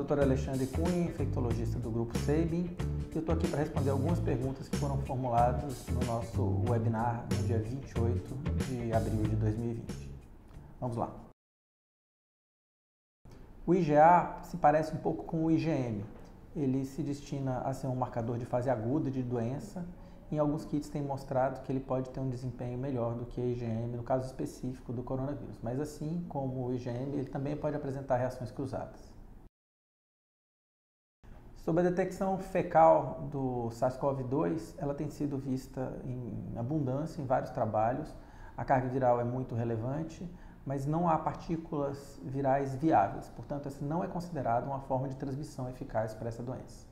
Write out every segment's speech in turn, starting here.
Dr. Alexandre Cunha, infectologista do Grupo Sabin, e eu estou aqui para responder algumas perguntas que foram formuladas no nosso webinar no dia 28 de abril de 2020. Vamos lá. O IgA se parece um pouco com o IgM. Ele se destina a ser um marcador de fase aguda de doença. Em alguns kits tem mostrado que ele pode ter um desempenho melhor do que o IgM no caso específico do coronavírus. Mas assim como o IgM, ele também pode apresentar reações cruzadas. Sobre a detecção fecal do SARS-CoV-2, ela tem sido vista em abundância em vários trabalhos. A carga viral é muito relevante, mas não há partículas virais viáveis. Portanto, essa não é considerada uma forma de transmissão eficaz para essa doença.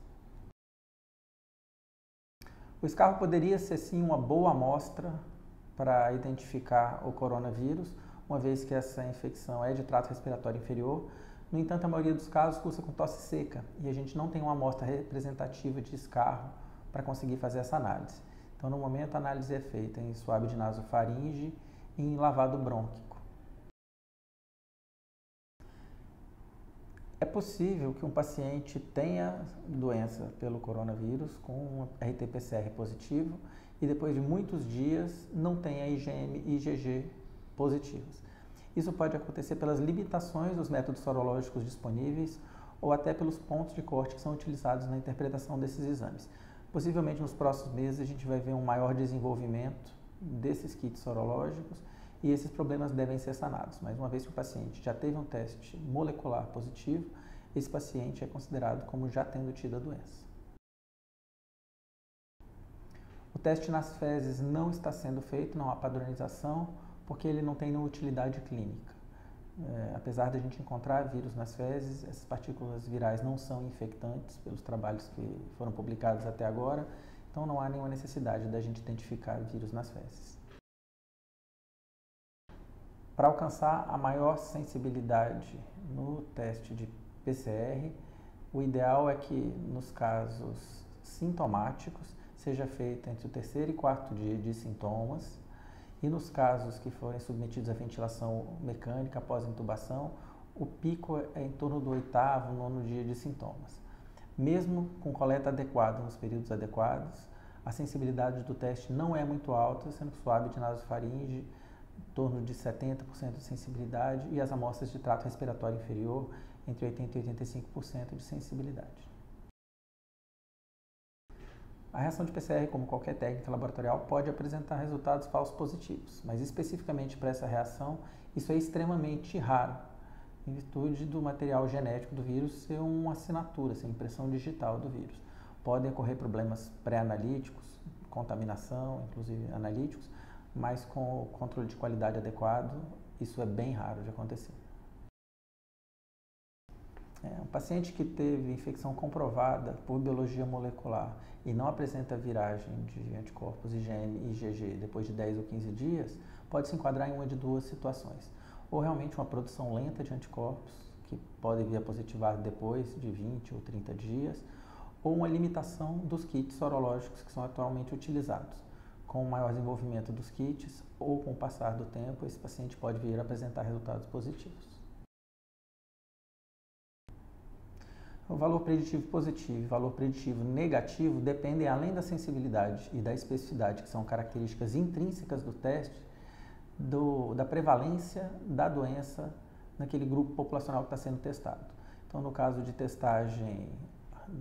O escarro poderia ser sim uma boa amostra para identificar o coronavírus, uma vez que essa infecção é de trato respiratório inferior. No entanto, a maioria dos casos cursa com tosse seca e a gente não tem uma amostra representativa de escarro para conseguir fazer essa análise. Então, no momento, a análise é feita em suave de nasofaringe e em lavado brônquico. É possível que um paciente tenha doença pelo coronavírus com um RT-PCR positivo e depois de muitos dias não tenha IgM e IgG positivos. Isso pode acontecer pelas limitações dos métodos sorológicos disponíveis ou até pelos pontos de corte que são utilizados na interpretação desses exames. Possivelmente nos próximos meses a gente vai ver um maior desenvolvimento desses kits sorológicos e esses problemas devem ser sanados. Mas uma vez que o paciente já teve um teste molecular positivo, esse paciente é considerado como já tendo tido a doença. O teste nas fezes não está sendo feito, não há padronização, porque ele não tem nenhuma utilidade clínica. Apesar de a gente encontrar vírus nas fezes, essas partículas virais não são infectantes pelos trabalhos que foram publicados até agora, então não há nenhuma necessidade da gente identificar vírus nas fezes. Para alcançar a maior sensibilidade no teste de PCR, o ideal é que nos casos sintomáticos seja feito entre o terceiro e quarto dia de sintomas e nos casos que forem submetidos à ventilação mecânica após a intubação, o pico é em torno do oitavo, nono dia de sintomas. Mesmo com coleta adequada nos períodos adequados, a sensibilidade do teste não é muito alta, sendo suave de nasofaringe, em torno de 70% de sensibilidade e as amostras de trato respiratório inferior entre 80% e 85% de sensibilidade. A reação de PCR, como qualquer técnica laboratorial, pode apresentar resultados falsos positivos, mas especificamente para essa reação, isso é extremamente raro, em virtude do material genético do vírus ser uma assinatura, ser impressão digital do vírus. Podem ocorrer problemas pré-analíticos, contaminação, inclusive analíticos, mas com o controle de qualidade adequado, isso é bem raro de acontecer. Um paciente que teve infecção comprovada por biologia molecular e não apresenta viragem de anticorpos IgM e IgG depois de 10 ou 15 dias, pode se enquadrar em uma de duas situações. Ou realmente uma produção lenta de anticorpos, que pode vir a positivar depois de 20 ou 30 dias, ou uma limitação dos kits sorológicos que são atualmente utilizados. Com o maior desenvolvimento dos kits ou com o passar do tempo, esse paciente pode vir a apresentar resultados positivos. O valor preditivo positivo e o valor preditivo negativo dependem, além da sensibilidade e da especificidade, que são características intrínsecas do teste, da prevalência da doença naquele grupo populacional que está sendo testado. Então, no caso de testagem,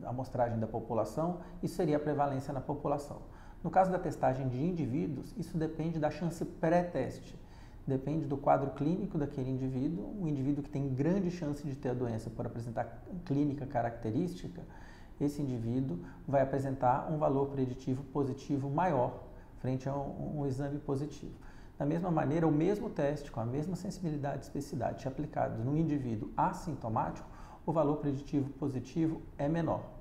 amostragem da população, isso seria a prevalência na população. No caso da testagem de indivíduos, isso depende da chance pré-teste. Depende do quadro clínico daquele indivíduo. Um indivíduo que tem grande chance de ter a doença por apresentar clínica característica, esse indivíduo vai apresentar um valor preditivo positivo maior frente a um exame positivo. Da mesma maneira, o mesmo teste, com a mesma sensibilidade e especificidade aplicado no indivíduo assintomático, o valor preditivo positivo é menor.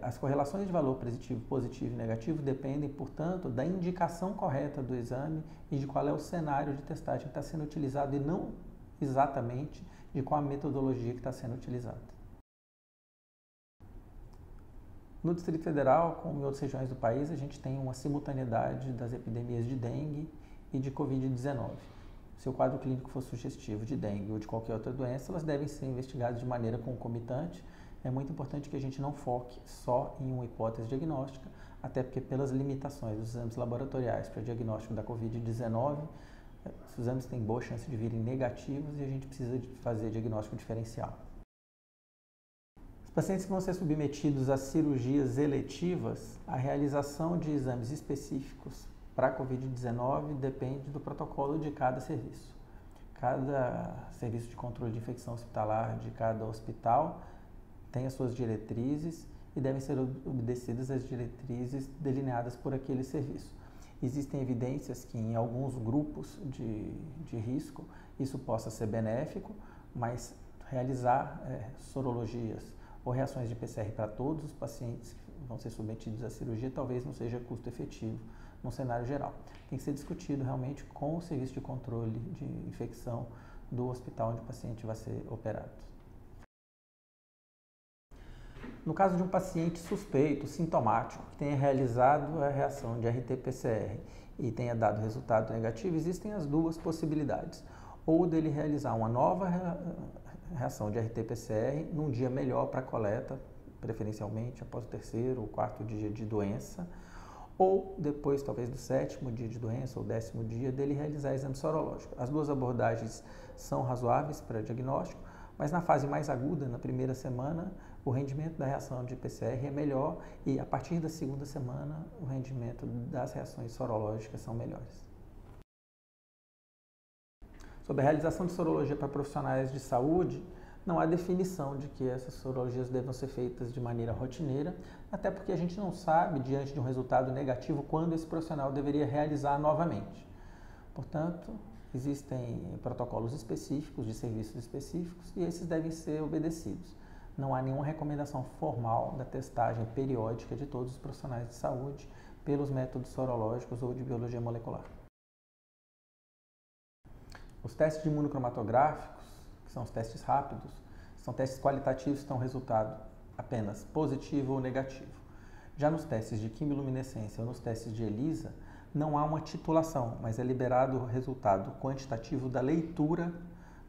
As correlações de valor preditivo positivo e negativo dependem, portanto, da indicação correta do exame e de qual é o cenário de testagem que está sendo utilizado e não exatamente de qual a metodologia que está sendo utilizada. No Distrito Federal, como em outras regiões do país, a gente tem uma simultaneidade das epidemias de dengue e de Covid-19. Se o quadro clínico for sugestivo de dengue ou de qualquer outra doença, elas devem ser investigadas de maneira concomitante. É muito importante que a gente não foque só em uma hipótese diagnóstica, até porque pelas limitações dos exames laboratoriais para diagnóstico da Covid-19, os exames têm boa chance de virem negativos e a gente precisa de fazer diagnóstico diferencial. Os pacientes que vão ser submetidos a cirurgias eletivas, a realização de exames específicos para a Covid-19 depende do protocolo de cada serviço. Cada serviço de controle de infecção hospitalar de cada hospital tem as suas diretrizes e devem ser obedecidas as diretrizes delineadas por aquele serviço. Existem evidências que em alguns grupos de risco isso possa ser benéfico, mas realizar sorologias ou reações de PCR para todos os pacientes que vão ser submetidos à cirurgia talvez não seja custo efetivo no cenário geral. Tem que ser discutido realmente com o serviço de controle de infecção do hospital onde o paciente vai ser operado. No caso de um paciente suspeito, sintomático, que tenha realizado a reação de RT-PCR e tenha dado resultado negativo, existem as duas possibilidades. Ou dele realizar uma nova reação de RT-PCR num dia melhor para a coleta, preferencialmente após o 3º ou 4º dia de doença, ou depois, talvez, do 7º dia de doença ou 10º dia, dele realizar exame sorológico. As duas abordagens são razoáveis para diagnóstico, mas na fase mais aguda, na primeira semana, o rendimento da reação de PCR é melhor e a partir da segunda semana o rendimento das reações sorológicas são melhores. Sobre a realização de sorologia para profissionais de saúde, não há definição de que essas sorologias devam ser feitas de maneira rotineira, até porque a gente não sabe, diante de um resultado negativo, quando esse profissional deveria realizar novamente. Portanto, existem protocolos específicos, de serviços específicos, e esses devem ser obedecidos. Não há nenhuma recomendação formal da testagem periódica de todos os profissionais de saúde pelos métodos sorológicos ou de biologia molecular. Os testes de imunocromatográficos, que são os testes rápidos, são testes qualitativos que dão resultado apenas positivo ou negativo. Já nos testes de quimiluminescência ou nos testes de ELISA, não há uma titulação, mas é liberado o resultado quantitativo da leitura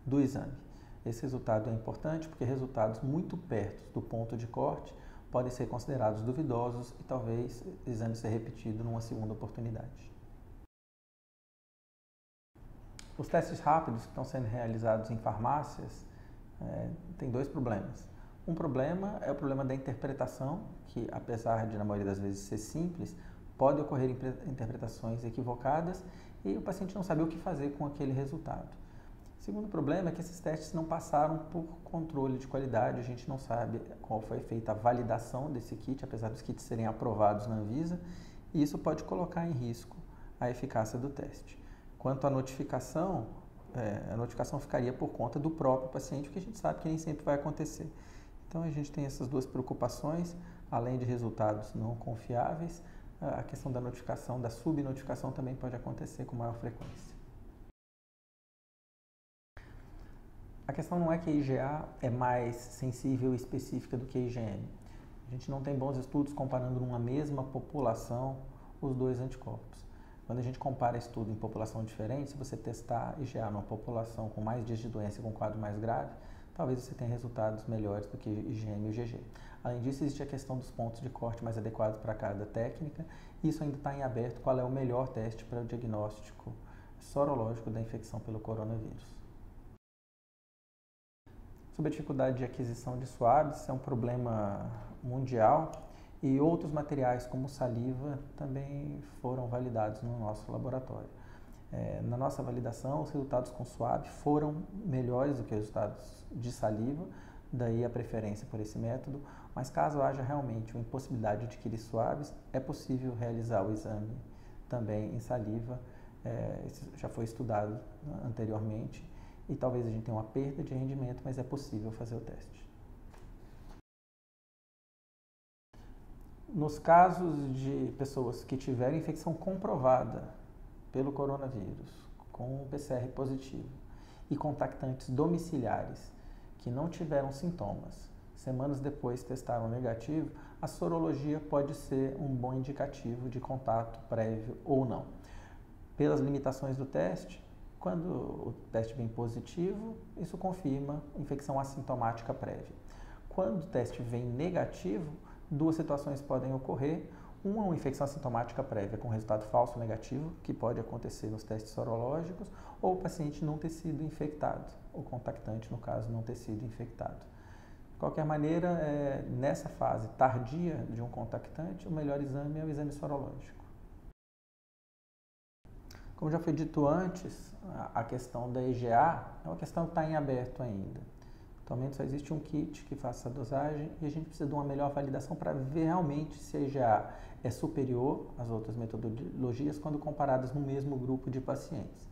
do exame. Esse resultado é importante porque resultados muito perto do ponto de corte podem ser considerados duvidosos e talvez o exame ser repetido numa segunda oportunidade. Os testes rápidos que estão sendo realizados em farmácias têm dois problemas. Um problema é o problema da interpretação, que apesar de na maioria das vezes ser simples, pode ocorrer interpretações equivocadas e o paciente não sabe o que fazer com aquele resultado. O segundo problema é que esses testes não passaram por controle de qualidade, a gente não sabe qual foi feita a validação desse kit, apesar dos kits serem aprovados na Anvisa, e isso pode colocar em risco a eficácia do teste. Quanto à notificação, a notificação ficaria por conta do próprio paciente, porque a gente sabe que nem sempre vai acontecer. Então a gente tem essas duas preocupações, além de resultados não confiáveis, a questão da notificação, da subnotificação também pode acontecer com maior frequência. A questão não é que a IgA é mais sensível e específica do que a IgM. A gente não tem bons estudos comparando numa mesma população os dois anticorpos. Quando a gente compara estudo em população diferente, se você testar IgA numa população com mais dias de doença e com um quadro mais grave, talvez você tenha resultados melhores do que IgM e IgG. Além disso, existe a questão dos pontos de corte mais adequados para cada técnica, e isso ainda está em aberto qual é o melhor teste para o diagnóstico sorológico da infecção pelo coronavírus. Sobre a dificuldade de aquisição de swabs, é um problema mundial e outros materiais como saliva também foram validados no nosso laboratório. Na nossa validação, os resultados com swab foram melhores do que os resultados de saliva, daí a preferência por esse método, mas caso haja realmente uma impossibilidade de adquirir swabs, é possível realizar o exame também em saliva, isso já foi estudado anteriormente, e talvez a gente tenha uma perda de rendimento, mas é possível fazer o teste. Nos casos de pessoas que tiverem infecção comprovada pelo coronavírus, com o PCR positivo, e contactantes domiciliares que não tiveram sintomas, semanas depois testaram negativo, a sorologia pode ser um bom indicativo de contato prévio ou não. Pelas limitações do teste, Quando o teste vem positivo, isso confirma infecção assintomática prévia. Quando o teste vem negativo, duas situações podem ocorrer. Uma infecção assintomática prévia com resultado falso negativo, que pode acontecer nos testes sorológicos, ou o paciente não ter sido infectado, o contactante, no caso, não ter sido infectado. De qualquer maneira, nessa fase tardia de um contactante, o melhor exame é o exame sorológico. Como já foi dito antes, a questão da EGA é uma questão que está em aberto ainda. Atualmente só existe um kit que faça a dosagem e a gente precisa de uma melhor validação para ver realmente se a EGA é superior às outras metodologias quando comparadas no mesmo grupo de pacientes.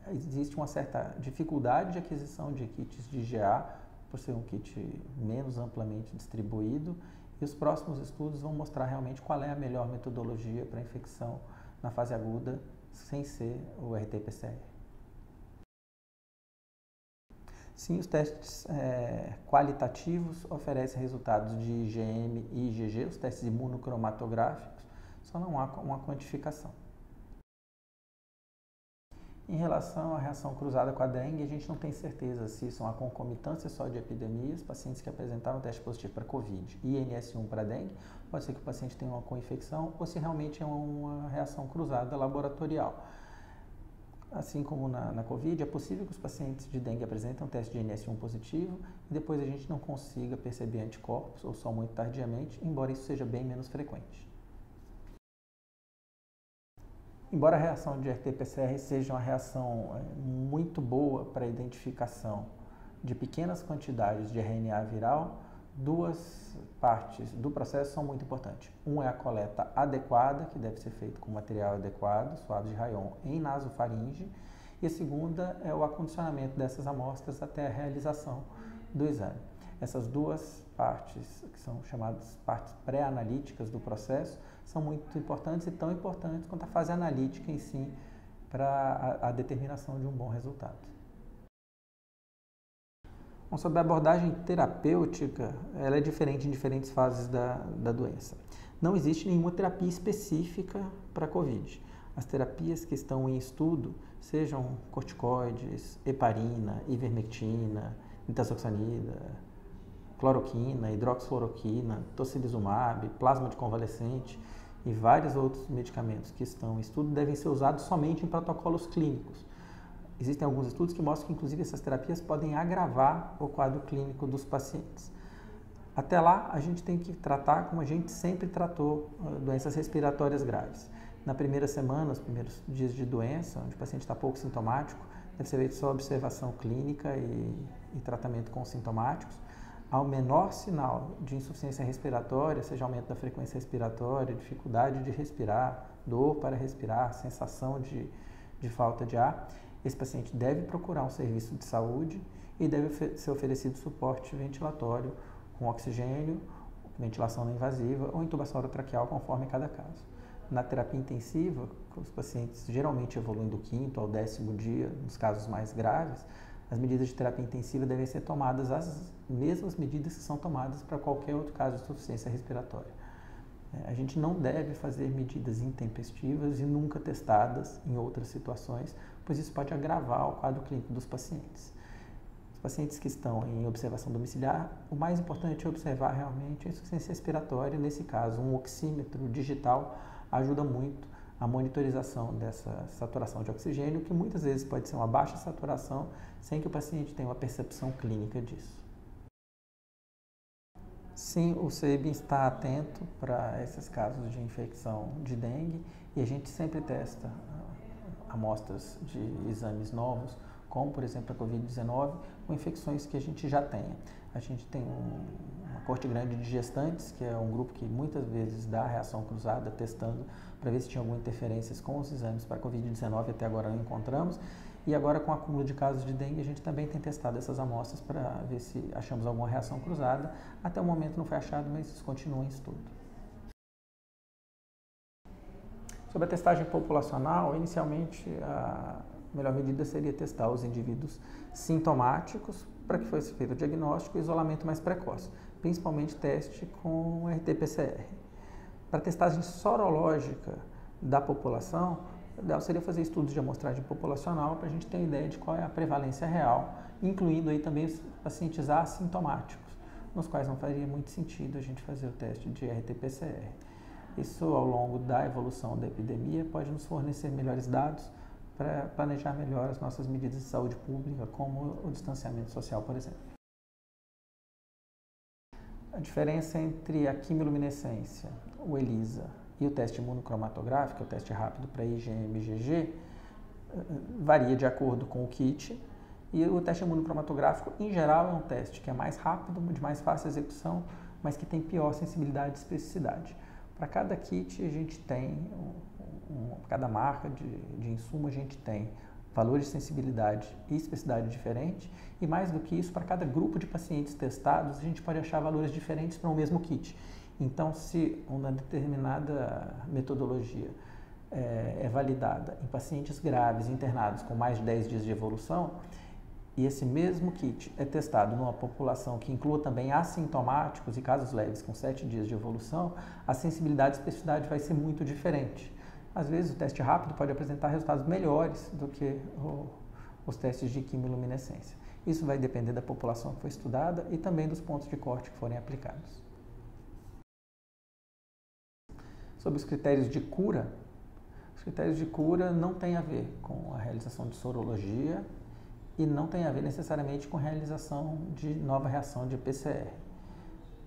Existe uma certa dificuldade de aquisição de kits de EGA, por ser um kit menos amplamente distribuído, e os próximos estudos vão mostrar realmente qual é a melhor metodologia para infecção na fase aguda, sem ser o RT-PCR. Sim, os testes qualitativos oferecem resultados de IgM e IgG, os testes imunocromatográficos, só não há uma quantificação. Em relação à reação cruzada com a dengue, a gente não tem certeza se isso é uma concomitância só de epidemias, pacientes que apresentaram teste positivo para COVID e INS1 para dengue, pode ser que o paciente tenha uma co-infecção ou se realmente é uma reação cruzada laboratorial. Assim como na COVID, é possível que os pacientes de dengue apresentem um teste de INS1 positivo e depois a gente não consiga perceber anticorpos ou só muito tardiamente, embora isso seja bem menos frequente. Embora a reação de RT-PCR seja uma reação muito boa para a identificação de pequenas quantidades de RNA viral, duas partes do processo são muito importantes. Uma é a coleta adequada, que deve ser feita com material adequado, suaves de rayon em nasofaringe, e a segunda é o acondicionamento dessas amostras até a realização do exame. Essas duas partes, que são chamadas partes pré-analíticas do processo, são muito importantes e tão importantes quanto a fase analítica em si para a determinação de um bom resultado. Bom, sobre a abordagem terapêutica, ela é diferente em diferentes fases da doença. Não existe nenhuma terapia específica para a COVID. As terapias que estão em estudo, sejam corticoides, heparina, ivermectina, nitazoxanida, cloroquina, hidroxicloroquina, tocilizumab, plasma de convalescente e vários outros medicamentos que estão em estudo devem ser usados somente em protocolos clínicos. Existem alguns estudos que mostram que, inclusive, essas terapias podem agravar o quadro clínico dos pacientes. Até lá, a gente tem que tratar como a gente sempre tratou doenças respiratórias graves. Na primeira semana, os primeiros dias de doença, onde o paciente está pouco sintomático, deve ser feita só observação clínica e tratamento com sintomáticos. Ao menor sinal de insuficiência respiratória, seja aumento da frequência respiratória, dificuldade de respirar, dor para respirar, sensação de falta de ar, esse paciente deve procurar um serviço de saúde e deve ser oferecido suporte ventilatório com oxigênio, ventilação não invasiva ou intubação orotraqueal, conforme cada caso. Na terapia intensiva, os pacientes geralmente evoluem do 5º ao 10º dia, nos casos mais graves, as medidas de terapia intensiva devem ser tomadas as mesmas medidas que são tomadas para qualquer outro caso de insuficiência respiratória. A gente não deve fazer medidas intempestivas e nunca testadas em outras situações, pois isso pode agravar o quadro clínico dos pacientes. Os pacientes que estão em observação domiciliar, o mais importante é observar realmente a insuficiência respiratória. Nesse caso, um oxímetro digital ajuda muito a monitorização dessa saturação de oxigênio, que muitas vezes pode ser uma baixa saturação, sem que o paciente tenha uma percepção clínica disso. Sim, o CEBIN está atento para esses casos de infecção de dengue e a gente sempre testa amostras de exames novos, como por exemplo a Covid-19, com infecções que a gente já tenha. A gente tem uma corte grande de gestantes, que é um grupo que muitas vezes dá reação cruzada, testando para ver se tinha alguma interferência com os exames para Covid-19, até agora não encontramos. E agora, com o acúmulo de casos de dengue, a gente também tem testado essas amostras para ver se achamos alguma reação cruzada. Até o momento não foi achado, mas isso continua em estudo. Sobre a testagem populacional, inicialmente a melhor medida seria testar os indivíduos sintomáticos para que fosse feito o diagnóstico e isolamento mais precoce, principalmente teste com RT-PCR. Para a testagem sorológica da população, O ideal seria fazer estudos de amostragem populacional para a gente ter uma ideia de qual é a prevalência real, incluindo aí também os pacientes assintomáticos, nos quais não faria muito sentido a gente fazer o teste de RT-PCR. Isso, ao longo da evolução da epidemia, pode nos fornecer melhores dados para planejar melhor as nossas medidas de saúde pública, como o distanciamento social, por exemplo. A diferença entre a quimiluminescência, o ELISA, e o teste imunocromatográfico, o teste rápido para IgM-IgG, varia de acordo com o kit. E o teste imunocromatográfico, em geral, é um teste que é mais rápido, de mais fácil execução, mas que tem pior sensibilidade e especificidade. Para cada kit, a gente tem, cada marca de insumo, a gente tem valores de sensibilidade e especificidade diferentes, e mais do que isso, para cada grupo de pacientes testados, a gente pode achar valores diferentes para o mesmo kit. Então, se uma determinada metodologia é validada em pacientes graves internados com mais de 10 dias de evolução, e esse mesmo kit é testado numa população que inclua também assintomáticos e casos leves com 7 dias de evolução, a sensibilidade e especificidade vai ser muito diferente. Às vezes, o teste rápido pode apresentar resultados melhores do que os testes de quimiluminescência. Isso vai depender da população que foi estudada e também dos pontos de corte que forem aplicados. Sobre os critérios de cura, os critérios de cura não têm a ver com a realização de sorologia e não tem a ver necessariamente com a realização de nova reação de PCR.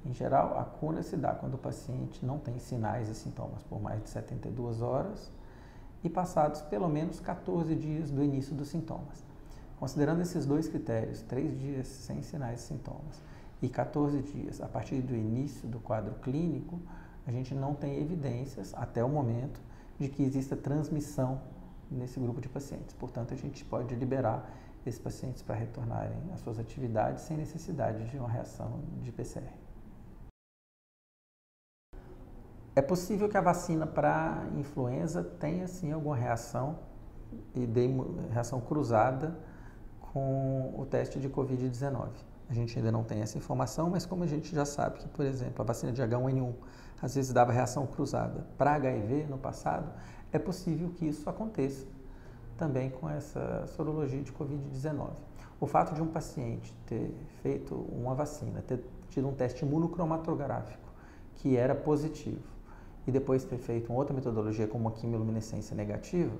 Em geral, a cura se dá quando o paciente não tem sinais e sintomas por mais de 72 horas e passados pelo menos 14 dias do início dos sintomas. Considerando esses dois critérios, 3 dias sem sinais e sintomas e 14 dias a partir do início do quadro clínico, a gente não tem evidências, até o momento, de que exista transmissão nesse grupo de pacientes. Portanto, a gente pode liberar esses pacientes para retornarem às suas atividades sem necessidade de uma reação de PCR. É possível que a vacina para influenza tenha, sim, alguma reação e dê reação cruzada com o teste de Covid-19. A gente ainda não tem essa informação, mas como a gente já sabe que, por exemplo, a vacina de H1N1 às vezes dava reação cruzada para HIV no passado, é possível que isso aconteça também com essa sorologia de Covid-19. O fato de um paciente ter feito uma vacina, ter tido um teste imunocromatográfico que era positivo e depois ter feito uma outra metodologia como uma quimiluminescência negativa,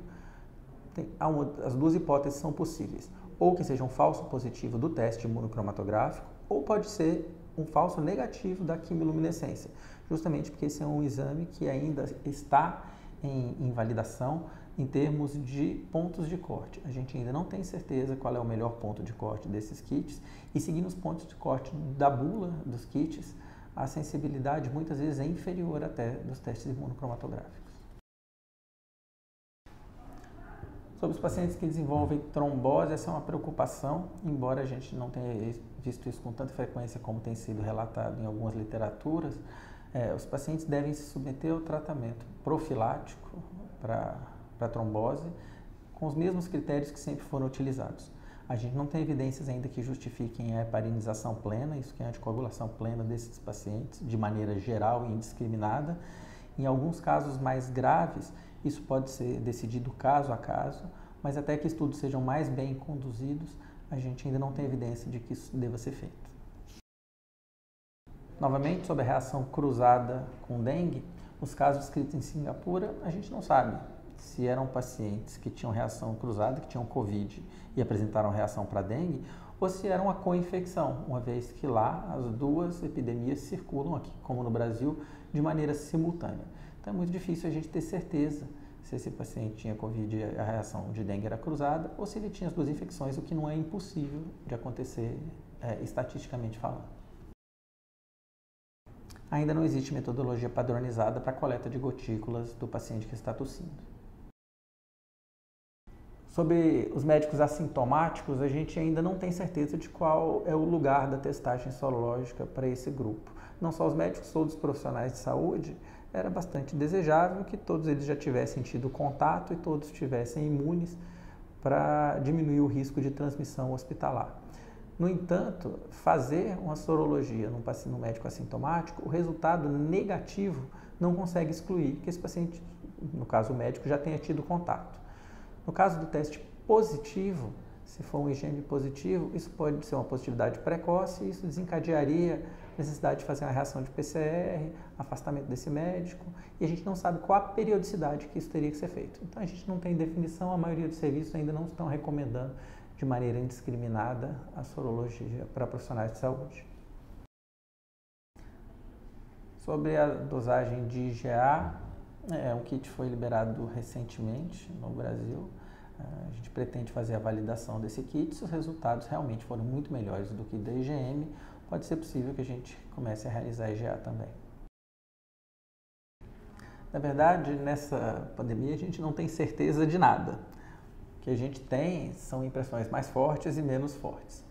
as duas hipóteses são possíveis. Ou que seja um falso positivo do teste imunocromatográfico, ou pode ser um falso negativo da quimiluminescência, justamente porque esse é um exame que ainda está em validação em termos de pontos de corte. A gente ainda não tem certeza qual é o melhor ponto de corte desses kits e seguindo os pontos de corte da bula dos kits, a sensibilidade muitas vezes é inferior até dos testes imunocromatográficos. Sobre os pacientes que desenvolvem trombose, essa é uma preocupação, embora a gente não tenha visto isso com tanta frequência como tem sido relatado em algumas literaturas. Os pacientes devem se submeter ao tratamento profilático para trombose, com os mesmos critérios que sempre foram utilizados. A gente não tem evidências ainda que justifiquem a heparinização plena, isso que é a anticoagulação plena desses pacientes, de maneira geral e indiscriminada. Em alguns casos mais graves, isso pode ser decidido caso a caso, mas até que estudos sejam mais bem conduzidos, a gente ainda não tem evidência de que isso deva ser feito. Novamente, sobre a reação cruzada com dengue, os casos descritos em Singapura, a gente não sabe se eram pacientes que tinham reação cruzada, que tinham Covid e apresentaram reação para dengue, ou se era uma co-infecção, uma vez que lá as duas epidemias circulam aqui, como no Brasil, de maneira simultânea. Então é muito difícil a gente ter certeza se esse paciente tinha Covid e a reação de dengue era cruzada, ou se ele tinha as duas infecções, o que não é impossível de acontecer estatisticamente falando. Ainda não existe metodologia padronizada para a coleta de gotículas do paciente que está tossindo. Sobre os médicos assintomáticos, a gente ainda não tem certeza de qual é o lugar da testagem sorológica para esse grupo. Não só os médicos, todos os profissionais de saúde, era bastante desejável que todos eles já tivessem tido contato e todos estivessem imunes para diminuir o risco de transmissão hospitalar. No entanto, fazer uma sorologia num médico assintomático, o resultado negativo não consegue excluir que esse paciente, no caso o médico, já tenha tido contato. No caso do teste positivo, se for um IgM positivo, isso pode ser uma positividade precoce e isso desencadearia a necessidade de fazer uma reação de PCR, afastamento desse médico, e a gente não sabe qual a periodicidade que isso teria que ser feito. Então a gente não tem definição, a maioria dos serviços ainda não estão recomendando de maneira indiscriminada a sorologia para profissionais de saúde. Sobre a dosagem de IgA, um kit foi liberado recentemente no Brasil. A gente pretende fazer a validação desse kit. Se os resultados realmente forem muito melhores do que da IgM, pode ser possível que a gente comece a realizar IgA também. Na verdade, nessa pandemia, a gente não tem certeza de nada. O que a gente tem são impressões mais fortes e menos fortes.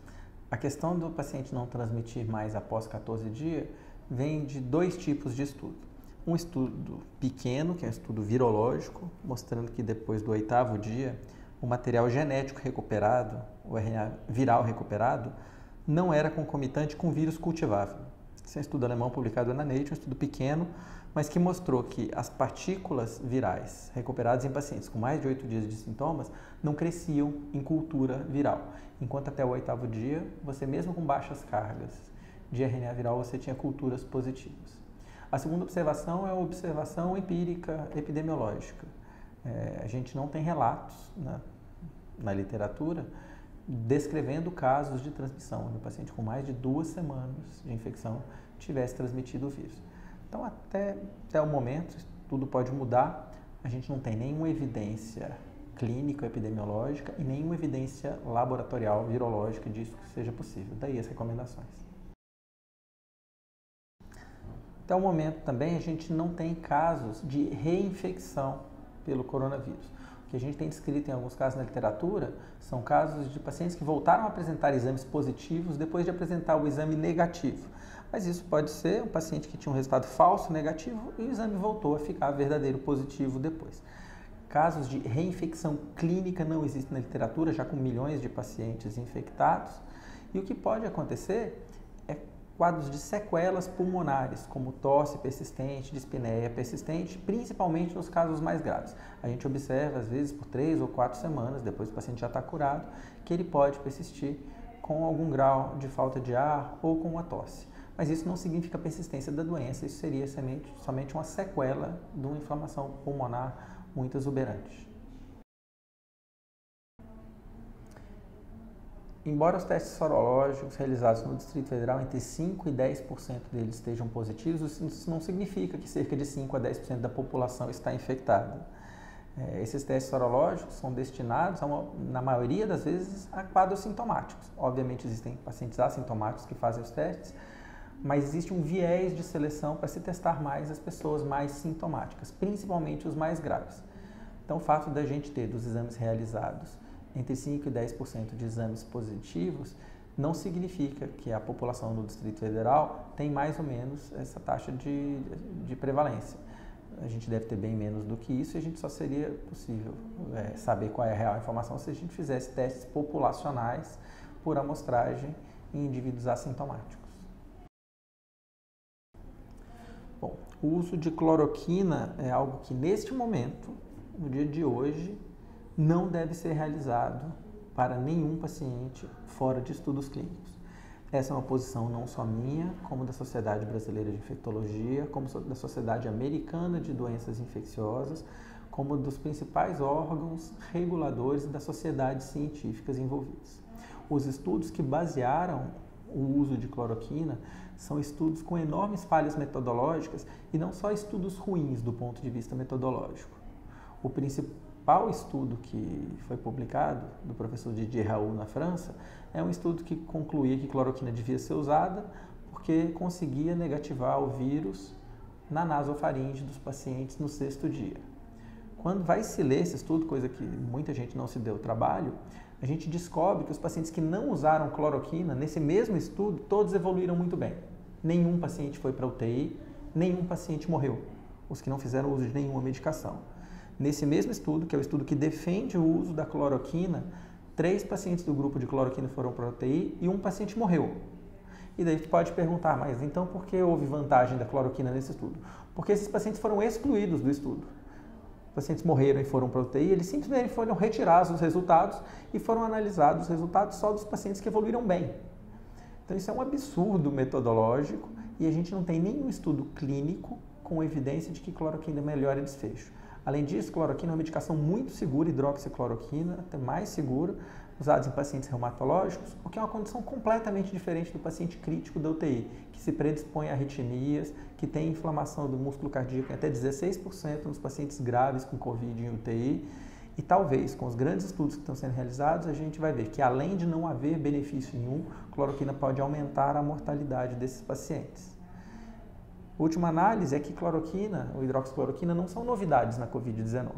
A questão do paciente não transmitir mais após 14 dias vem de dois tipos de estudo. Um estudo pequeno, que é um estudo virológico, mostrando que depois do 8º dia, o material genético recuperado, o RNA viral recuperado, não era concomitante com vírus cultivável. Esse é um estudo alemão publicado na Nature, um estudo pequeno, mas que mostrou que as partículas virais recuperadas em pacientes com mais de 8 dias de sintomas não cresciam em cultura viral, enquanto até o 8º dia, você mesmo com baixas cargas de RNA viral, você tinha culturas positivas. A segunda observação é a observação empírica epidemiológica. A gente não tem relatos na literatura descrevendo casos de transmissão, onde o paciente com mais de 2 semanas de infecção tivesse transmitido o vírus. Então, até o momento, tudo pode mudar. A gente não tem nenhuma evidência clínica, epidemiológica e nenhuma evidência laboratorial, virológica disso que seja possível. Daí as recomendações. Até o momento também a gente não tem casos de reinfecção pelo coronavírus. O que a gente tem descrito em alguns casos na literatura são casos de pacientes que voltaram a apresentar exames positivos depois de apresentar o exame negativo. Mas isso pode ser um paciente que tinha um resultado falso negativo e o exame voltou a ficar verdadeiro positivo depois. Casos de reinfecção clínica não existem na literatura, já com milhões de pacientes infectados. E o que pode acontecer é quadros de sequelas pulmonares, como tosse persistente, dispneia persistente, principalmente nos casos mais graves. A gente observa, às vezes, por 3 ou 4 semanas, depois que o paciente já está curado, que ele pode persistir com algum grau de falta de ar ou com uma tosse. Mas isso não significa persistência da doença, isso seria somente uma sequela de uma inflamação pulmonar muito exuberante. Embora os testes sorológicos realizados no Distrito Federal, entre 5% e 10% deles estejam positivos, isso não significa que cerca de 5% a 10% da população está infectada. Esses testes sorológicos são destinados, na maioria das vezes, a quadros sintomáticos. Obviamente existem pacientes assintomáticos que fazem os testes, mas existe um viés de seleção para se testar mais as pessoas mais sintomáticas, principalmente os mais graves. Então, o fato da gente ter dos exames realizados entre 5% e 10% de exames positivos não significa que a população do Distrito Federal tem mais ou menos essa taxa de prevalência. A gente deve ter bem menos do que isso e a gente só seria possível saber qual é a real informação se a gente fizesse testes populacionais por amostragem em indivíduos assintomáticos. Bom, o uso de cloroquina é algo que neste momento, no dia de hoje, não deve ser realizado para nenhum paciente fora de estudos clínicos. Essa é uma posição não só minha, como da Sociedade Brasileira de Infectologia, como da Sociedade Americana de Doenças Infecciosas, como dos principais órgãos reguladores das sociedades científicas envolvidas. Os estudos que basearam o uso de cloroquina são estudos com enormes falhas metodológicas e não só estudos ruins do ponto de vista metodológico. O principal estudo que foi publicado, do professor Didier Raoult na França, é um estudo que concluía que cloroquina devia ser usada porque conseguia negativar o vírus na nasofaringe dos pacientes no 6º dia. Quando vai se ler esse estudo, coisa que muita gente não se deu trabalho, a gente descobre que os pacientes que não usaram cloroquina, nesse mesmo estudo, todos evoluíram muito bem. Nenhum paciente foi para UTI, nenhum paciente morreu, os que não fizeram uso de nenhuma medicação. Nesse mesmo estudo, que é o estudo que defende o uso da cloroquina, 3 pacientes do grupo de cloroquina foram para a UTI e um paciente morreu. E daí você pode perguntar, mas então por que houve vantagem da cloroquina nesse estudo? Porque esses pacientes foram excluídos do estudo. pacientes morreram e foram para a UTI, eles simplesmente foram retirados os resultados e foram analisados os resultados só dos pacientes que evoluíram bem. Então isso é um absurdo metodológico e a gente não tem nenhum estudo clínico com evidência de que cloroquina melhora desfecho. Além disso, cloroquina é uma medicação muito segura, hidroxicloroquina, até mais segura, usada em pacientes reumatológicos, o que é uma condição completamente diferente do paciente crítico da UTI, que se predispõe a arritmias, que tem inflamação do músculo cardíaco em até 16% nos pacientes graves com COVID em UTI. E talvez, com os grandes estudos que estão sendo realizados, a gente vai ver que, além de não haver benefício nenhum, cloroquina pode aumentar a mortalidade desses pacientes. A última análise é que cloroquina ou hidroxicloroquina não são novidades na COVID-19.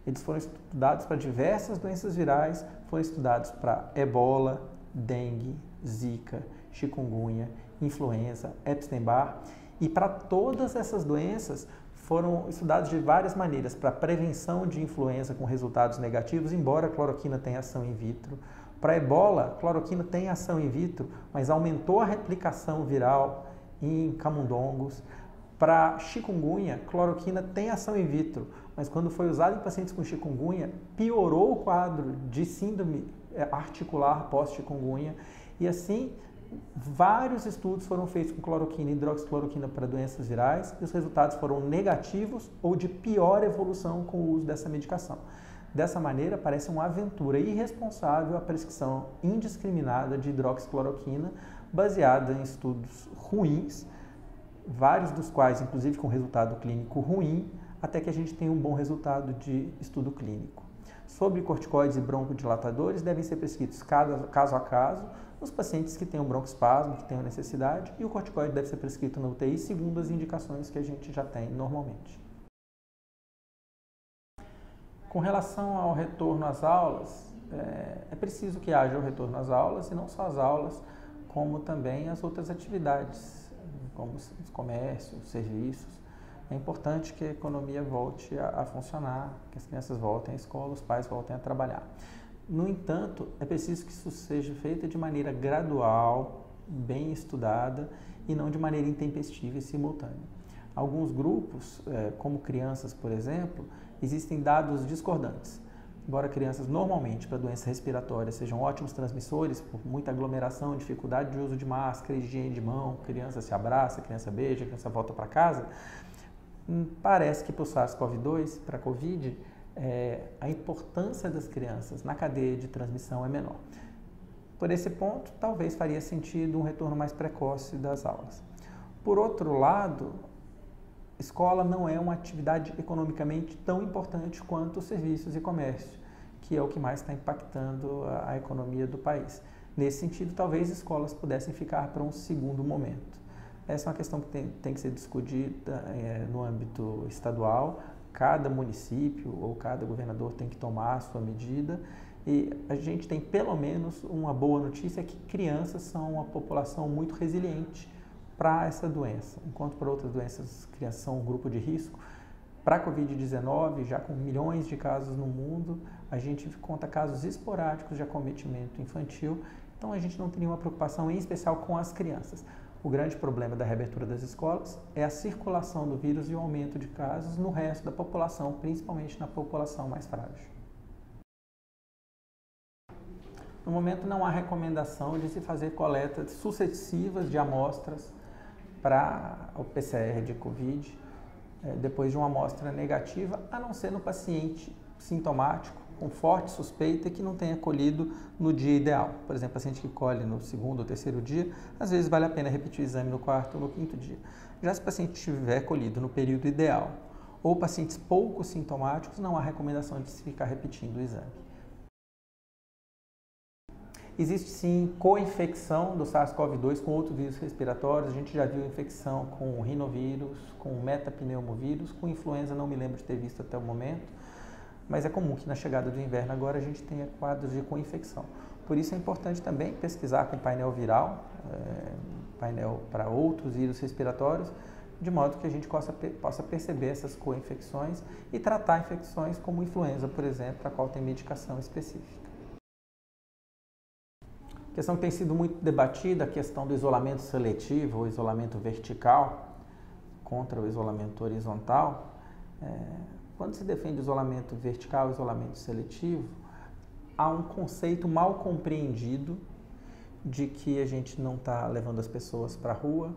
Eles foram estudados para diversas doenças virais, foram estudados para ebola, dengue, zika, chikungunya, influenza, Epstein-Barr, e para todas essas doenças foram estudados de várias maneiras, para prevenção de influenza com resultados negativos, embora a cloroquina tenha ação in vitro. Para ebola, a cloroquina tem ação in vitro, mas aumentou a replicação viral em camundongos. Para chikungunya, cloroquina tem ação in vitro, mas quando foi usada em pacientes com chikungunya, piorou o quadro de síndrome articular pós-chikungunya. E assim, vários estudos foram feitos com cloroquina e hidroxicloroquina para doenças virais e os resultados foram negativos ou de pior evolução com o uso dessa medicação. Dessa maneira, parece uma aventura irresponsável a prescrição indiscriminada de hidroxicloroquina baseada em estudos ruins, vários dos quais, inclusive, com resultado clínico ruim, até que a gente tenha um bom resultado de estudo clínico. Sobre corticoides e broncodilatadores, devem ser prescritos caso a caso, nos pacientes que tenham broncoespasmo, que tenham necessidade, e o corticoide deve ser prescrito na UTI segundo as indicações que a gente já tem normalmente. Com relação ao retorno às aulas, é preciso que haja o retorno às aulas, e não só as aulas, como também as outras atividades, como os comércios, os serviços. É importante que a economia volte a funcionar, que as crianças voltem à escola, os pais voltem a trabalhar. No entanto, é preciso que isso seja feito de maneira gradual, bem estudada e não de maneira intempestiva e simultânea. Alguns grupos, como crianças, por exemplo, existem dados discordantes. Embora crianças normalmente para doenças respiratórias sejam ótimos transmissores, por muita aglomeração, dificuldade de uso de máscara, higiene de mão, criança se abraça, criança beija, criança volta para casa, parece que para o SARS-CoV-2, para a COVID, a importância das crianças na cadeia de transmissão é menor. Por esse ponto, talvez faria sentido um retorno mais precoce das aulas. Por outro lado, escola não é uma atividade economicamente tão importante quanto os serviços e comércio, que é o que mais está impactando a economia do país. Nesse sentido, talvez escolas pudessem ficar para um segundo momento. Essa é uma questão que tem que ser discutida no âmbito estadual. Cada município ou cada governador tem que tomar a sua medida. E a gente tem pelo menos uma boa notícia, que crianças são uma população muito resiliente para essa doença, enquanto para outras doenças crianças são um grupo de risco. Para a Covid-19, já com milhões de casos no mundo, a gente conta casos esporádicos de acometimento infantil, então a gente não tem nenhuma preocupação, em especial com as crianças. O grande problema da reabertura das escolas é a circulação do vírus e o aumento de casos no resto da população, principalmente na população mais frágil. No momento, não há recomendação de se fazer coletas sucessivas de amostras para o PCR de COVID, depois de uma amostra negativa, a não ser no paciente sintomático, com forte suspeita que não tenha colhido no dia ideal. Por exemplo, paciente que colhe no segundo ou terceiro dia, às vezes vale a pena repetir o exame no quarto ou no quinto dia. Já se o paciente tiver colhido no período ideal, ou pacientes pouco sintomáticos, não há recomendação de se ficar repetindo o exame. Existe sim co-infecção do SARS-CoV-2 com outros vírus respiratórios. A gente já viu infecção com rinovírus, com metapneumovírus, com influenza não me lembro de ter visto até o momento, mas é comum que na chegada do inverno agora a gente tenha quadros de co-infecção. Por isso é importante também pesquisar com painel viral, painel para outros vírus respiratórios, de modo que a gente possa perceber essas co-infecções e tratar infecções como influenza, por exemplo, para a qual tem medicação específica. A questão que tem sido muito debatida, a questão do isolamento seletivo ou isolamento vertical contra o isolamento horizontal. Quando se defende isolamento vertical, isolamento seletivo, há um conceito mal compreendido de que a gente não está levando as pessoas para a rua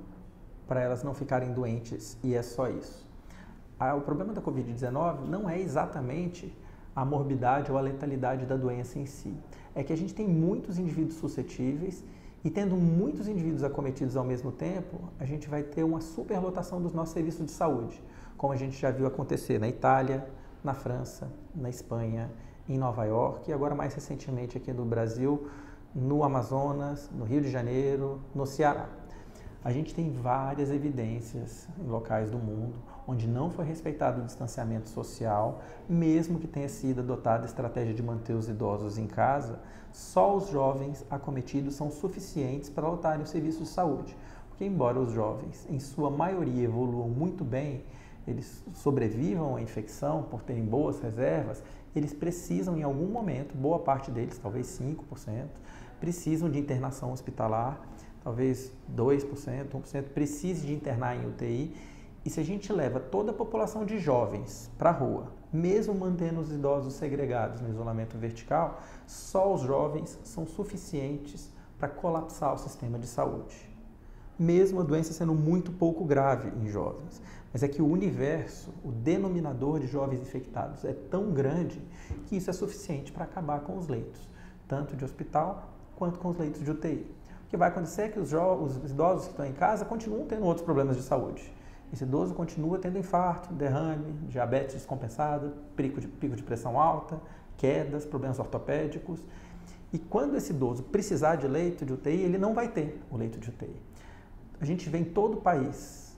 para elas não ficarem doentes, e é só isso. O problema da Covid-19 não é exatamente a morbidade ou a letalidade da doença em si. É que a gente tem muitos indivíduos suscetíveis e tendo muitos indivíduos acometidos ao mesmo tempo, a gente vai ter uma superlotação dos nossos serviços de saúde, como a gente já viu acontecer na Itália, na França, na Espanha, em Nova York e agora mais recentemente aqui no Brasil, no Amazonas, no Rio de Janeiro, no Ceará. A gente tem várias evidências em locais do mundo onde não foi respeitado o distanciamento social, mesmo que tenha sido adotada a estratégia de manter os idosos em casa, só os jovens acometidos são suficientes para lotarem os serviços de saúde. Porque embora os jovens, em sua maioria, evoluam muito bem, eles sobrevivam à infecção por terem boas reservas, eles precisam em algum momento, boa parte deles, talvez 5%, precisam de internação hospitalar, talvez 2%, 1% precise de internar em UTI. E se a gente leva toda a população de jovens para a rua, mesmo mantendo os idosos segregados no isolamento vertical, só os jovens são suficientes para colapsar o sistema de saúde. Mesmo a doença sendo muito pouco grave em jovens. Mas é que o universo, o denominador de jovens infectados é tão grande que isso é suficiente para acabar com os leitos, tanto de hospital quanto com os leitos de UTI. O que vai acontecer é que os idosos que estão em casa continuam tendo outros problemas de saúde. Esse idoso continua tendo infarto, derrame, diabetes descompensada, pico de pressão alta, quedas, problemas ortopédicos. E quando esse idoso precisar de leito de UTI, ele não vai ter o leito de UTI. A gente vê em todo o país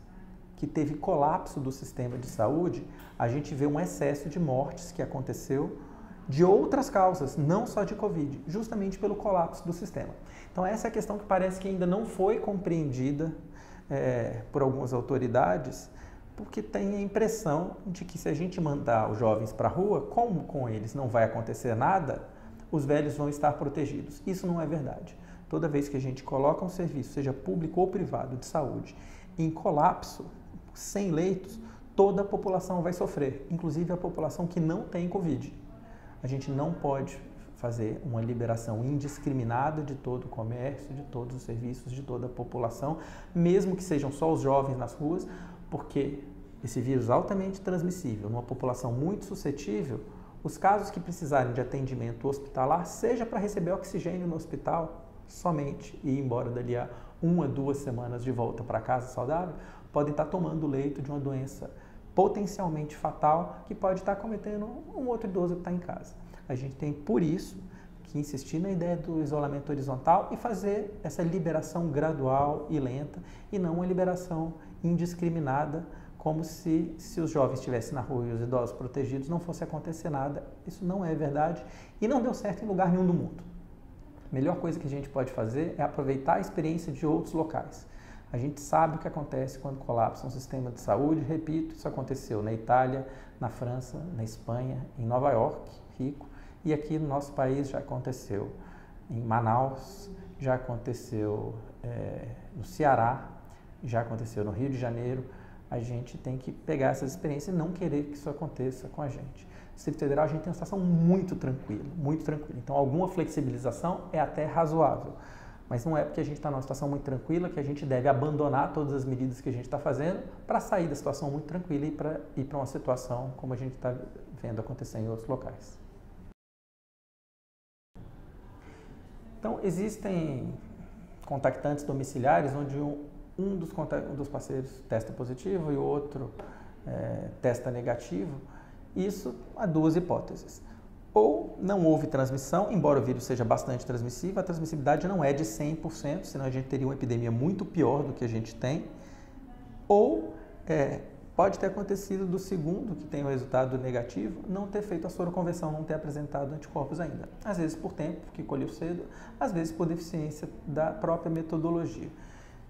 que teve colapso do sistema de saúde, a gente vê um excesso de mortes que aconteceu de outras causas, não só de Covid, justamente pelo colapso do sistema. Então essa é a questão que parece que ainda não foi compreendida por algumas autoridades, porque tem a impressão de que se a gente mandar os jovens para a rua, como com eles não vai acontecer nada, os velhos vão estar protegidos. Isso não é verdade. Toda vez que a gente coloca um serviço, seja público ou privado, de saúde, em colapso, sem leitos, toda a população vai sofrer, inclusive a população que não tem Covid. A gente não pode fazer uma liberação indiscriminada de todo o comércio, de todos os serviços, de toda a população, mesmo que sejam só os jovens nas ruas, porque esse vírus altamente transmissível, numa população muito suscetível, os casos que precisarem de atendimento hospitalar, seja para receber oxigênio no hospital somente e ir embora dali a 1 a 2 semanas de volta para casa saudável, podem estar tomando o leito de uma doença potencialmente fatal que pode estar cometendo um outro idoso que está em casa. A gente tem, por isso, que insistir na ideia do isolamento horizontal e fazer essa liberação gradual e lenta e não uma liberação indiscriminada, como se os jovens estivessem na rua e os idosos protegidos não fosse acontecer nada. Isso não é verdade e não deu certo em lugar nenhum do mundo. A melhor coisa que a gente pode fazer é aproveitar a experiência de outros locais. A gente sabe o que acontece quando colapsa um sistema de saúde. Repito, isso aconteceu na Itália, na França, na Espanha, em Nova York, rico, e aqui no nosso país já aconteceu em Manaus, já aconteceu no Ceará, já aconteceu no Rio de Janeiro. A gente tem que pegar essas experiências e não querer que isso aconteça com a gente. No Distrito Federal a gente tem uma situação muito tranquila, muito tranquila. Então alguma flexibilização é até razoável. Mas não é porque a gente está numa situação muito tranquila que a gente deve abandonar todas as medidas que a gente está fazendo para sair da situação muito tranquila e para ir para uma situação como a gente está vendo acontecer em outros locais. Então, existem contactantes domiciliares onde um dos parceiros testa positivo e o outro testa negativo. Isso há duas hipóteses. Ou não houve transmissão, embora o vírus seja bastante transmissível, a transmissibilidade não é de 100%, senão a gente teria uma epidemia muito pior do que a gente tem. Ou pode ter acontecido do segundo, que tem o resultado negativo, não ter feito a soroconversão, não ter apresentado anticorpos ainda. Às vezes por tempo, que colheu cedo, às vezes por deficiência da própria metodologia.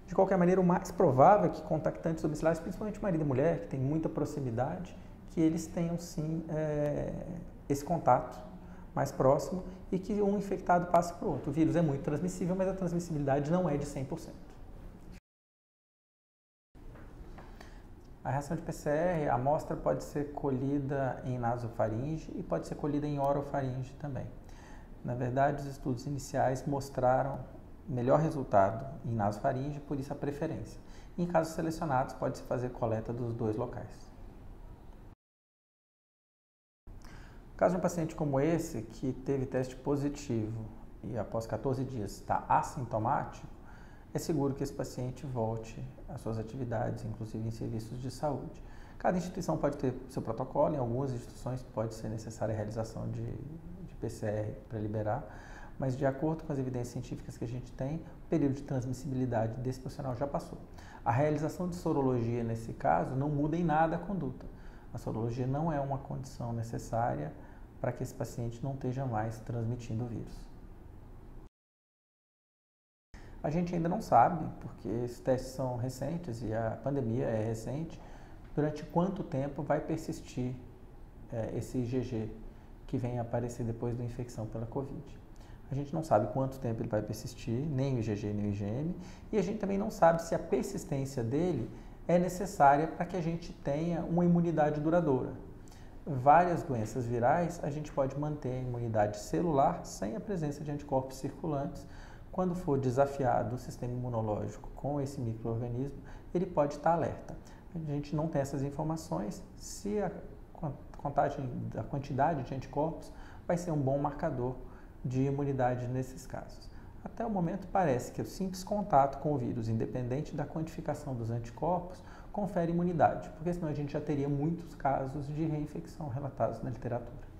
De qualquer maneira, o mais provável é que contactantes domiciliares, principalmente marido e mulher, que tem muita proximidade, que eles tenham sim esse contato mais próximo e que um infectado passe para o outro. O vírus é muito transmissível, mas a transmissibilidade não é de 100%. A reação de PCR, a amostra pode ser colhida em nasofaringe e pode ser colhida em orofaringe também. Na verdade, os estudos iniciais mostraram melhor resultado em nasofaringe, por isso a preferência. Em casos selecionados, pode-se fazer coleta dos dois locais. No caso de um paciente como esse, que teve teste positivo e após 14 dias está assintomático, é seguro que esse paciente volte às suas atividades, inclusive em serviços de saúde. Cada instituição pode ter seu protocolo, em algumas instituições pode ser necessária a realização de PCR para liberar, mas de acordo com as evidências científicas que a gente tem, o período de transmissibilidade desse profissional já passou. A realização de sorologia nesse caso não muda em nada a conduta. A sorologia não é uma condição necessária para que esse paciente não esteja mais transmitindo o vírus. A gente ainda não sabe, porque esses testes são recentes e a pandemia é recente, durante quanto tempo vai persistir esse IgG que vem aparecer depois da infecção pela Covid. A gente não sabe quanto tempo ele vai persistir, nem o IgG nem o IgM, e a gente também não sabe se a persistência dele é necessária para que a gente tenha uma imunidade duradoura. Várias doenças virais, a gente pode manter a imunidade celular sem a presença de anticorpos circulantes. Quando for desafiado o sistema imunológico com esse micro-organismo, ele pode estar alerta. A gente não tem essas informações se a quantidade de anticorpos vai ser um bom marcador de imunidade nesses casos. Até o momento parece que o simples contato com o vírus, independente da quantificação dos anticorpos, confere imunidade, porque senão a gente já teria muitos casos de reinfecção relatados na literatura.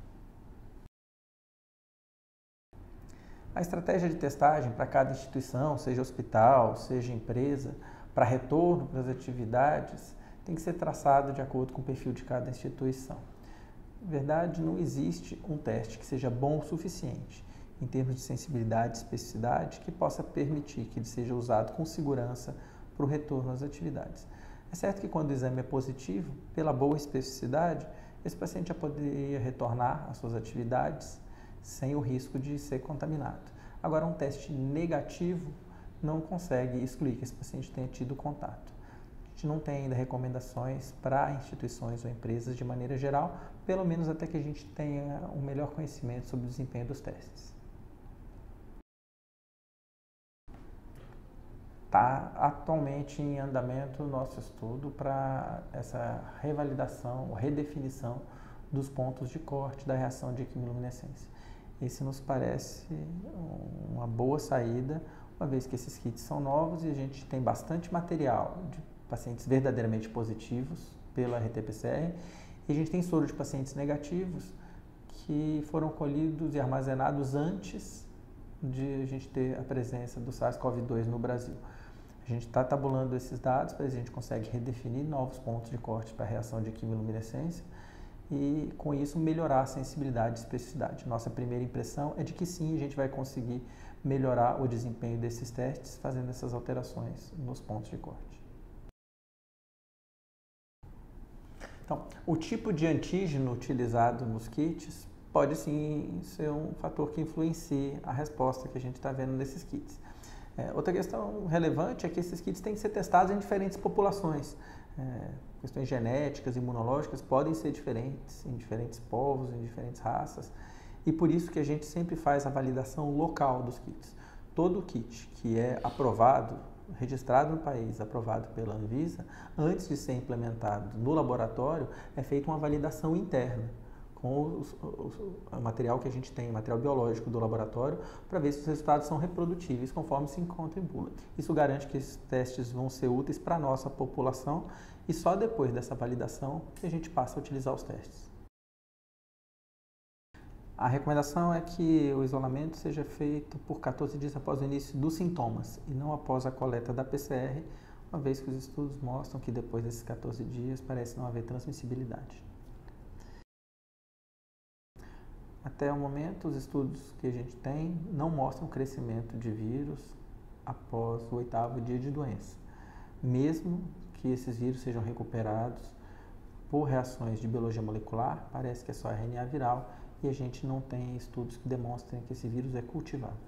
A estratégia de testagem para cada instituição, seja hospital, seja empresa, para retorno para as atividades, tem que ser traçado de acordo com o perfil de cada instituição. Na verdade, não existe um teste que seja bom o suficiente, em termos de sensibilidade e especificidade, que possa permitir que ele seja usado com segurança para o retorno às atividades. É certo que quando o exame é positivo, pela boa especificidade, esse paciente já poderia retornar às suas atividades sem o risco de ser contaminado. Agora, um teste negativo não consegue excluir que esse paciente tenha tido contato. A gente não tem ainda recomendações para instituições ou empresas de maneira geral, pelo menos até que a gente tenha um melhor conhecimento sobre o desempenho dos testes. Está atualmente em andamento o nosso estudo para essa revalidação ou redefinição dos pontos de corte da reação de quimiluminescência. Esse nos parece uma boa saída, uma vez que esses kits são novos e a gente tem bastante material de pacientes verdadeiramente positivos pela RT-PCR e a gente tem soro de pacientes negativos que foram colhidos e armazenados antes de a gente ter a presença do SARS-CoV-2 no Brasil. A gente está tabulando esses dados para a gente consegue redefinir novos pontos de corte para a reação de quimiluminescência e, com isso, melhorar a sensibilidade e especificidade. Nossa primeira impressão é de que sim, a gente vai conseguir melhorar o desempenho desses testes fazendo essas alterações nos pontos de corte. Então, o tipo de antígeno utilizado nos kits pode sim ser um fator que influencie a resposta que a gente está vendo nesses kits. Outra questão relevante é que esses kits têm que ser testados em diferentes populações. Questões genéticas, imunológicas podem ser diferentes em diferentes povos, em diferentes raças, e por isso que a gente sempre faz a validação local dos kits. Todo kit que é aprovado, registrado no país, aprovado pela Anvisa, antes de ser implementado no laboratório, é feita uma validação interna com o material que a gente tem, material biológico do laboratório, para ver se os resultados são reprodutíveis conforme se encontra em bula. Isso garante que esses testes vão ser úteis para a nossa população e só depois dessa validação que a gente passa a utilizar os testes. A recomendação é que o isolamento seja feito por 14 dias após o início dos sintomas e não após a coleta da PCR, uma vez que os estudos mostram que depois desses 14 dias parece não haver transmissibilidade. Até o momento, os estudos que a gente tem não mostram crescimento de vírus após o 8º dia de doença, mesmo que esses vírus sejam recuperados por reações de biologia molecular, parece que é só RNA viral e a gente não tem estudos que demonstrem que esse vírus é cultivável.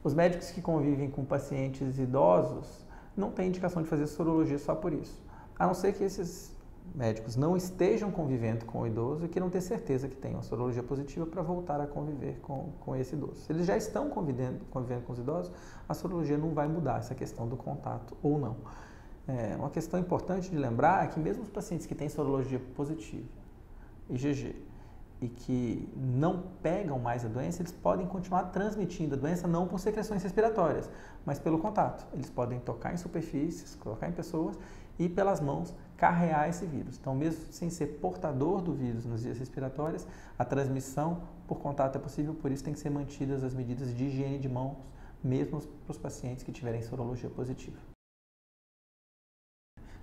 Os médicos que convivem com pacientes idosos não tem indicação de fazer sorologia só por isso. A não ser que esses médicos não estejam convivendo com o idoso e que não tenham certeza que tem uma sorologia positiva para voltar a conviver com esse idoso. Se eles já estão convivendo com os idosos, a sorologia não vai mudar essa questão do contato ou não. Uma questão importante de lembrar é que mesmo os pacientes que têm sorologia positiva, IgG, e que não pegam mais a doença, eles podem continuar transmitindo a doença não por secreções respiratórias, mas pelo contato. Eles podem tocar em superfícies, colocar em pessoas e pelas mãos carrear esse vírus. Então, mesmo sem ser portador do vírus nos vias respiratórias, a transmissão por contato é possível, por isso tem que ser mantidas as medidas de higiene de mãos, mesmo para os pacientes que tiverem sorologia positiva.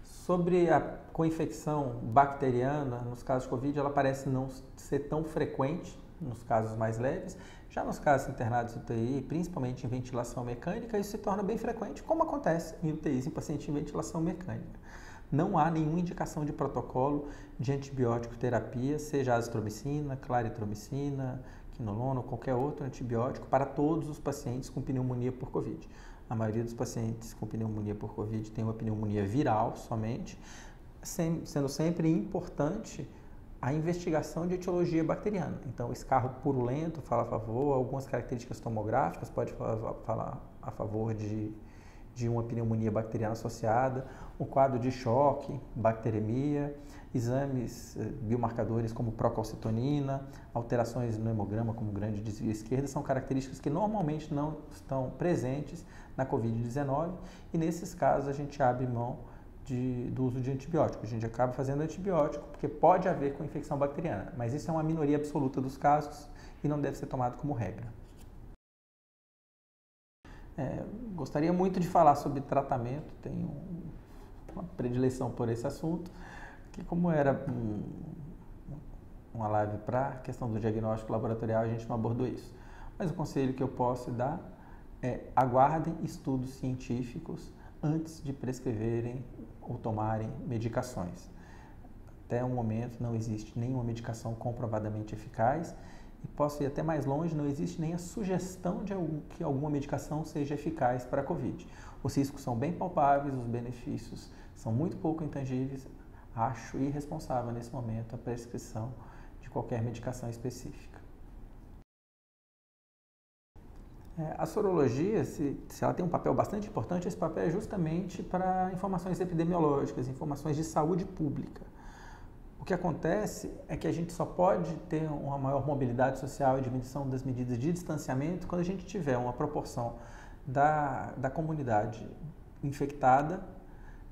Sobre a coinfecção bacteriana, nos casos de Covid, ela parece não ser tão frequente nos casos mais leves. Já nos casos internados em UTI, principalmente em ventilação mecânica, isso se torna bem frequente, como acontece em UTIs em pacientes em ventilação mecânica. Não há nenhuma indicação de protocolo de antibiótico terapia, seja azitromicina, claritromicina, quinolona ou qualquer outro antibiótico para todos os pacientes com pneumonia por Covid. A maioria dos pacientes com pneumonia por Covid tem uma pneumonia viral somente, sendo sempre importante a investigação de etiologia bacteriana. Então, o escarro purulento fala a favor, algumas características tomográficas pode falar a favor de uma pneumonia bacteriana associada, o quadro de choque, bacteremia, exames biomarcadores como procalcitonina, alterações no hemograma como grande desvio esquerdo, são características que normalmente não estão presentes na Covid-19 e nesses casos a gente abre mão do uso de antibiótico. A gente acaba fazendo antibiótico porque pode haver com infecção bacteriana, mas isso é uma minoria absoluta dos casos e não deve ser tomado como regra. Gostaria muito de falar sobre tratamento, tenho uma predileção por esse assunto, que como era uma live para a questão do diagnóstico laboratorial, a gente não abordou isso. Mas o conselho que eu posso dar é aguardem estudos científicos antes de prescreverem ou tomarem medicações. Até o momento não existe nenhuma medicação comprovadamente eficaz e posso ir até mais longe, não existe nem a sugestão de que alguma medicação seja eficaz para a Covid. Os riscos são bem palpáveis, os benefícios são muito pouco intangíveis. Acho irresponsável nesse momento a prescrição de qualquer medicação específica. A sorologia, se ela tem um papel bastante importante, esse papel é justamente para informações epidemiológicas, informações de saúde pública. O que acontece é que a gente só pode ter uma maior mobilidade social e diminuição das medidas de distanciamento quando a gente tiver uma proporção da comunidade infectada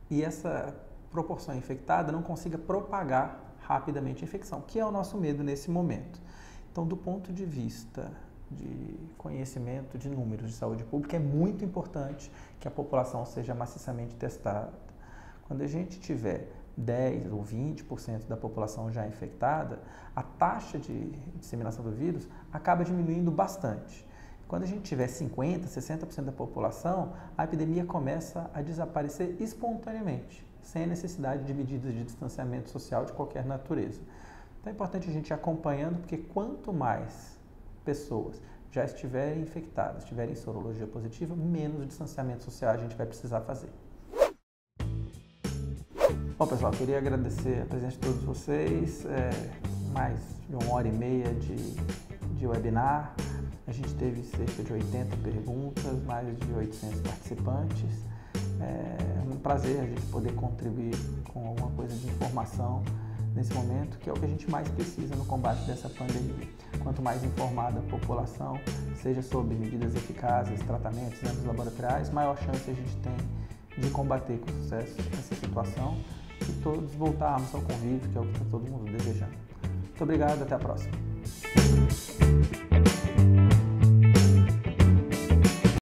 e essa proporção infectada não consiga propagar rapidamente a infecção, que é o nosso medo nesse momento. Então, do ponto de vista de conhecimento de números de saúde pública, é muito importante que a população seja maciçamente testada. Quando a gente tiver 10 ou 20% da população já infectada, a taxa de disseminação do vírus acaba diminuindo bastante. Quando a gente tiver 50%, 60% da população, a epidemia começa a desaparecer espontaneamente, sem a necessidade de medidas de distanciamento social de qualquer natureza. Então é importante a gente ir acompanhando, porque quanto mais pessoas já estiverem infectadas, tiverem sorologia positiva, menos distanciamento social a gente vai precisar fazer. Bom, pessoal, queria agradecer a presença de todos vocês, mais de 1h30 de webinar. A gente teve cerca de 80 perguntas, mais de 800 participantes. É um prazer a gente poder contribuir com alguma coisa de informação nesse momento, que é o que a gente mais precisa no combate dessa pandemia. Quanto mais informada a população, seja sobre medidas eficazes, tratamentos, exames laboratoriais, maior chance a gente tem de combater com sucesso essa situação e todos voltarmos ao convívio, que é o que está todo mundo desejando. Muito obrigado, até a próxima.